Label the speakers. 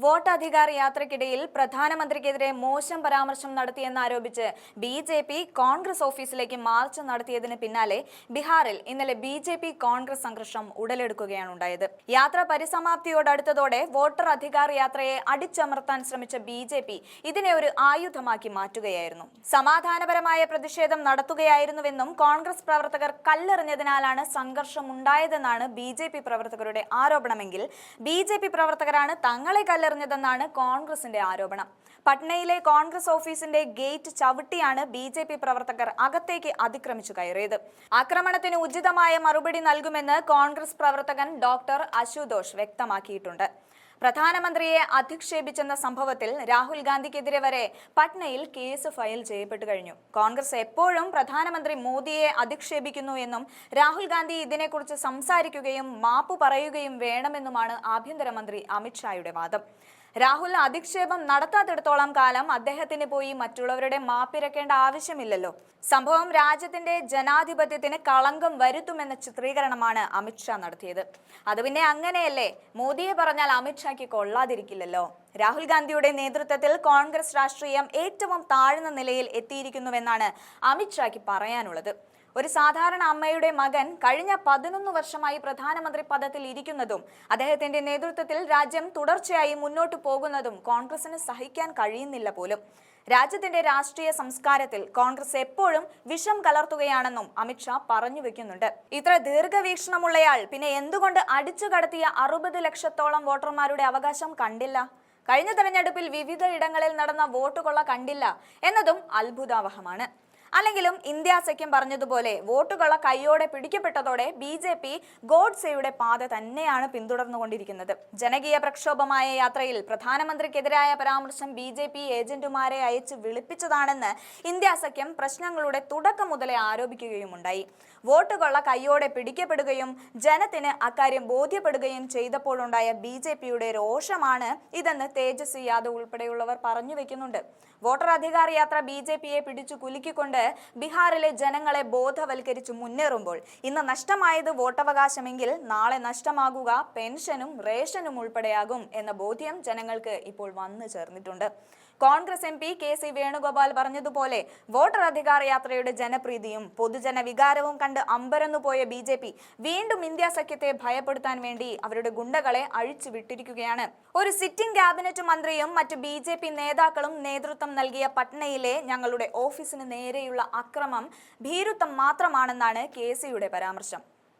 Speaker 1: വോട്ടധികാർ യാത്രയ്ക്കിടയിൽ പ്രധാനമന്ത്രിക്കെതിരെ മോശം പരാമർശം നടത്തിയെന്നാരോപിച്ച് ബി.ജെ.പി. കോൺഗ്രസ് ഓഫീസിലേക്ക് മാർച്ച് നടത്തിയതിന് പിന്നാലെ ബീഹാറിൽ ഇന്നലെ ബി.ജെ.പി. കോൺഗ്രസ് സംഘർഷം ഉടലെടുക്കുകയാണ് ഉണ്ടായത്. യാത്ര പരിസമാപ്തിയോടടുത്തതോടെ വോട്ടർ അധികാർ യാത്രയെ അടിച്ചമർത്താൻ ശ്രമിച്ച ബി.ജെ.പി. ഇതിനെ ഒരു ആയുധമാക്കി മാറ്റുകയായിരുന്നു. സമാധാനപരമായ പ്രതിഷേധം നടത്തുകയായിരുന്നുവെന്നും കോൺഗ്രസ് പ്രവർത്തകർ കല്ലെറിഞ്ഞതിനാലാണ് സംഘർഷമുണ്ടായതെന്നാണ് ബി.ജെ.പി. പ്രവർത്തകരുടെ ആരോപണമെങ്കിൽ ബി.ജെ.പി. പ്രവർത്തകരാണ് തങ്ങളെ കല്ലെറിഞ്ഞതെന്നാണ് കോൺഗ്രസിന്റെ ആരോപണം. പട്നയിലെ കോൺഗ്രസ് ഓഫീസിന്റെ ഗേറ്റ് ചവിട്ടിയാണ് ബി.ജെ.പി. പ്രവർത്തകർ അകത്തേക്ക് അതിക്രമിച്ചു കയറിയത്. ആക്രമണത്തിന് ഉചിതമായ മറുപടി നൽകുമെന്ന് കോൺഗ്രസ് പ്രവർത്തകൻ ഡോക്ടർ അശുതോഷ് വ്യക്തമാക്കിയിട്ടുണ്ട്. പ്രധാനമന്ത്രിയെ അധിക്ഷേപിച്ചെന്ന സംഭവത്തിൽ രാഹുൽ ഗാന്ധിക്കെതിരെ വരെ പട്നയിൽ കേസ് ഫയൽ ചെയ്യപ്പെട്ടു കഴിഞ്ഞു. കോൺഗ്രസ് എപ്പോഴും പ്രധാനമന്ത്രി മോദിയെ അധിക്ഷേപിക്കുന്നു എന്നും രാഹുൽ ഗാന്ധി ഇതിനെക്കുറിച്ച് സംസാരിക്കുകയും മാപ്പു പറയുകയും വേണമെന്നുമാണ് ആഭ്യന്തരമന്ത്രി അമിത്ഷായുടെ വാദം. രാഹുൽ അധിക്ഷേപം നടത്താത്തിടത്തോളം കാലം അദ്ദേഹത്തിന് പോയി മറ്റുള്ളവരുടെ മാപ്പിരക്കേണ്ട ആവശ്യമില്ലല്ലോ. സംഭവം രാജ്യത്തിന്റെ ജനാധിപത്യത്തിന് കളങ്കം വരുത്തുമെന്ന ചിത്രീകരണമാണ് അമിത്ഷാ നടത്തിയത്. അത് പിന്നെ അങ്ങനെയല്ലേ, മോദിയെ പറഞ്ഞാൽ അമിത്ഷായ്ക്ക് കൊള്ളാതിരിക്കില്ലല്ലോ. രാഹുൽ ഗാന്ധിയുടെ നേതൃത്വത്തിൽ കോൺഗ്രസ് രാഷ്ട്രീയം ഏറ്റവും താഴ്ന്ന നിലയിൽ എത്തിയിരിക്കുന്നുവെന്നാണ് അമിത്ഷായ്ക്ക് പറയാനുള്ളത്. ഒരു സാധാരണ അമ്മയുടെ മകൻ കഴിഞ്ഞ 11 വർഷമായി പ്രധാനമന്ത്രി പദത്തിൽ ഇരിക്കുന്നതും അദ്ദേഹത്തിന്റെ നേതൃത്വത്തിൽ രാജ്യം തുടർച്ചയായി മുന്നോട്ടു പോകുന്നതും കോൺഗ്രസിന് സഹിക്കാൻ കഴിയുന്നില്ല പോലും. രാജ്യത്തിന്റെ രാഷ്ട്രീയ സംസ്കാരത്തിൽ കോൺഗ്രസ് എപ്പോഴും വിഷം കലർത്തുകയാണെന്നും അമിത്ഷാ പറഞ്ഞു വെക്കുന്നുണ്ട്. ഇത്ര ദീർഘവീക്ഷണമുള്ളയാൾ പിന്നെ എന്തുകൊണ്ട് അടിച്ചു കടത്തിയ 60 ലക്ഷത്തോളം വോട്ടർമാരുടെ അവകാശം കണ്ടില്ല? കഴിഞ്ഞ തെരഞ്ഞെടുപ്പിൽ വിവിധ ഇടങ്ങളിൽ നടന്ന വോട്ടുകൊള്ള കണ്ടില്ല എന്നതും അത്ഭുതാവഹമാണ്. അല്ലെങ്കിലും ഇന്ത്യ സഖ്യം പറഞ്ഞതുപോലെ വോട്ടുകള കൈയോടെ പിടിക്കപ്പെട്ടതോടെ ബി.ജെ.പി. ഗോഡ്സെയുടെ പാത തന്നെയാണ് പിന്തുടർന്നുകൊണ്ടിരിക്കുന്നത്. ജനകീയ പ്രക്ഷോഭമായ യാത്രയിൽ പ്രധാനമന്ത്രിക്കെതിരായ പരാമർശം ബി.ജെ.പി. ഏജന്റുമാരെ അയച്ച് വിളിപ്പിച്ചതാണെന്ന് ഇന്ത്യ സഖ്യം പ്രശ്നങ്ങളുടെ തുടക്കം മുതലേ ആരോപിക്കുകയുമുണ്ടായി. വോട്ടുകള കൈയോടെ പിടിക്കപ്പെടുകയും ജനത്തിന് അക്കാര്യം ബോധ്യപ്പെടുകയും ചെയ്തപ്പോഴുണ്ടായ ബി.ജെ.പിയുടെ രോഷമാണ് ഇതെന്ന് തേജസ്വി യാദവ് ഉൾപ്പെടെയുള്ളവർ പറഞ്ഞു വെക്കുന്നുണ്ട്. വോട്ടർ അധികാർ യാത്ര ബി.ജെ.പിയെ പിടിച്ചു കുലുക്കിക്കൊണ്ട് ബീഹാറിലെ ജനങ്ങളെ ബോധവൽക്കരിച്ചു മുന്നേറുമ്പോൾ ഇന്ന് നഷ്ടമായത് വോട്ടവകാശമെങ്കിൽ നാളെ നഷ്ടമാകുക പെൻഷനും റേഷനും ഉൾപ്പെടെയാകും എന്ന ബോധ്യം ജനങ്ങൾക്ക് ഇപ്പോൾ വന്നു ചേർന്നിട്ടുണ്ട്. Congress M P K C. Venugopal പറഞ്ഞതുപോലെ വോട്ടർ അധികാർ യാത്രയുടെ ജനപ്രീതിയും പൊതുജന വികാരവും കണ്ട് അമ്പരന്നുപോയ ബി.ജെ.പി. വീണ്ടും ഇന്ത്യ സഖ്യത്തെ ഭയപ്പെടുത്താൻ വേണ്ടി അവരുടെ ഗുണ്ടകളെ അഴിച്ചു വിട്ടിരിക്കുകയാണ്. ഒരു സിറ്റിംഗ് ക്യാബിനറ്റ് മന്ത്രിയും മറ്റ് ബി.ജെ.പി. നേതാക്കളും നേതൃത്വം നൽകിയ പട്നയിലെ ഞങ്ങളുടെ ഓഫീസിന് നേരെയുള്ള അക്രമം ഭീരുത്വം മാത്രമാണെന്നാണ് കെ.സിയുടെ പരാമർശം.